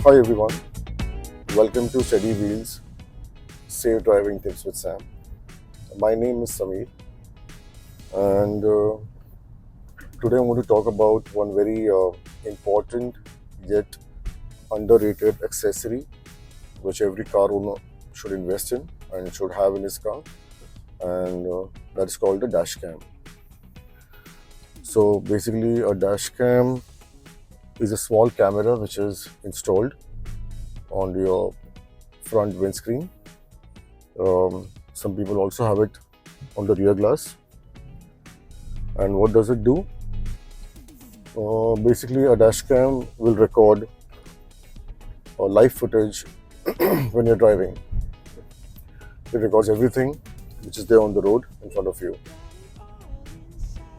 Hi everyone, welcome to Steady Wheels Safe Driving Tips with Sam. My name is Samir, and today I want to talk about one very important yet underrated accessory which every car owner should invest in and should have in his car, and that is called a dash cam. So basically, a dash cam is a small camera which is installed on your front windscreen. Some people also have it on the rear glass. And what does it do? Basically, a dash cam will record live footage when you're driving. It records everything which is there on the road in front of you.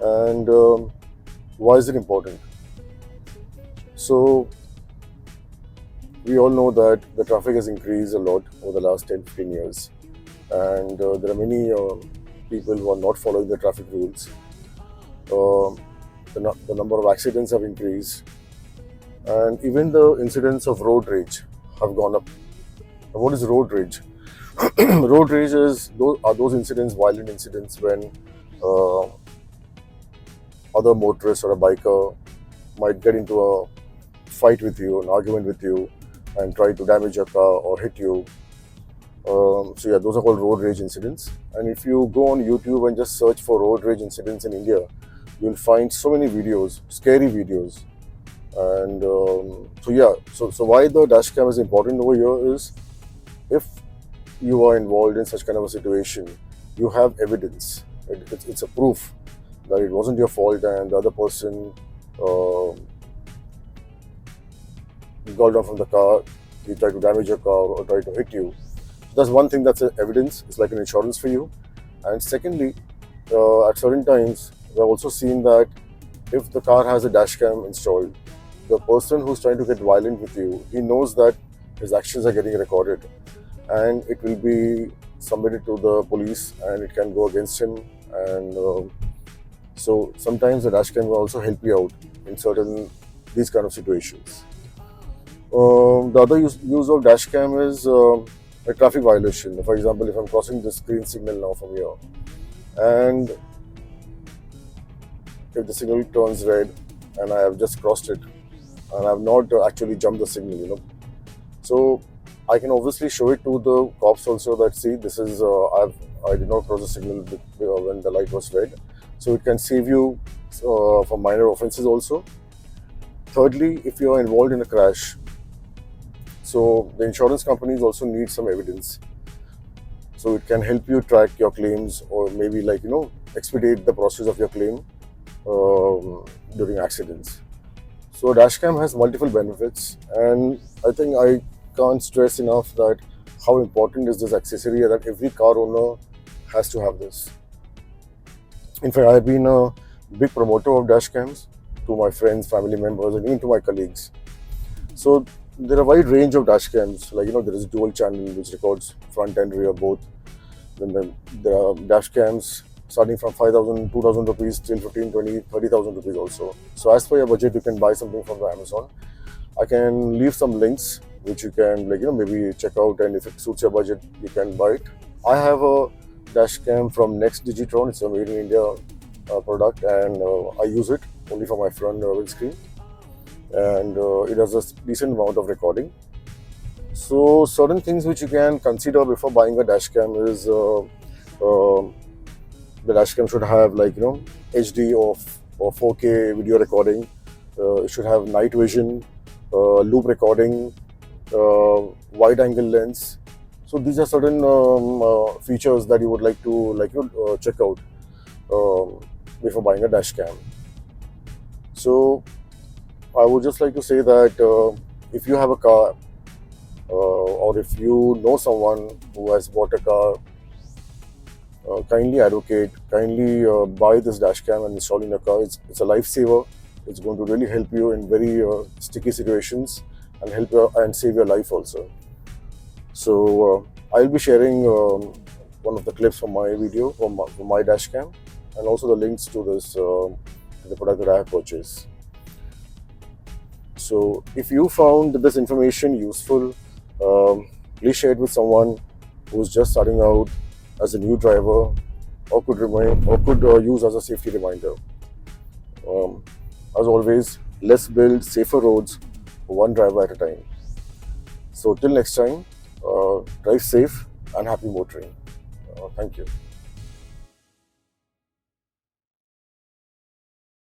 And why is it important? So, we all know that the traffic has increased a lot over the last 10-15 years. And there are many people who are not following the traffic rules. The number of accidents have increased, and even the incidents of road rage have gone up. Now, what is road rage? Road rage are those incidents, violent incidents, when uh, other motorists or a biker might get into a fight with you, an argument with you, and try to damage your car or hit you. So yeah, those are called road rage incidents. And if you go on YouTube and just search for road rage incidents in India, you'll find so many videos, scary videos. And so why the dash cam is important over here is, if you are involved in such kind of a situation, you have evidence. It's a proof that it wasn't your fault and the other person uh, got down from the car, he tried to damage your car or tried to hit you. That's one thing, that's evidence. It's like an insurance for you. And secondly, at certain times, we've also seen that if the car has a dash cam installed, the person who's trying to get violent with you, he knows that his actions are getting recorded, and it will be submitted to the police, and it can go against him. And so sometimes the dash cam will also help you out in certain these kind of situations. The other use of dash cam is a traffic violation. For example, if I'm crossing this green signal now from here, and if the signal turns red and I have just crossed it and I have not actually jumped the signal, so I can obviously show it to the cops also that, see, this is I did not cross the signal when the light was red. So it can save you from minor offenses also. Thirdly, if you are involved in a crash, so the insurance companies also need some evidence. So it can help you track your claims, or maybe expedite the process of your claim during accidents. So dashcam has multiple benefits, and I think I can't stress enough that how important is this accessory, that every car owner has to have this. In fact, I've been a big promoter of dashcams to my friends, family members, and even to my colleagues. So there are a wide range of dashcams. There is a dual channel which records front and rear both. Then there are dashcams starting from 5,000, 2,000 rupees till 15, 20, 30,000 rupees also. So as per your budget, you can buy something from the Amazon. I can leave some links which you can maybe check out, and if it suits your budget, you can buy it. I have a dash cam from Next Digitron. It's a made in India product, and I use it only for my front windscreen, and it has a decent amount of recording. So certain things which you can consider before buying a dash cam is the dashcam should have HD or 4K video recording. It should have night vision, loop recording, wide angle lens. So these are certain features that you would like to check out before buying a dashcam. So I would just like to say that if you have a car, or if you know someone who has bought a car, kindly advocate, kindly buy this dash cam and install in your car. It's a lifesaver. It's going to really help you in very sticky situations, and help you and save your life also. So I'll be sharing one of the clips from my video from my dash cam, and also the links to this to the product that I have purchased. So if you found this information useful, um, please share it with someone who's just starting out as a new driver, or could use as a safety reminder. Um, as always, let's build safer roads one driver at a time. So till next time, drive safe and happy motoring. Thank you.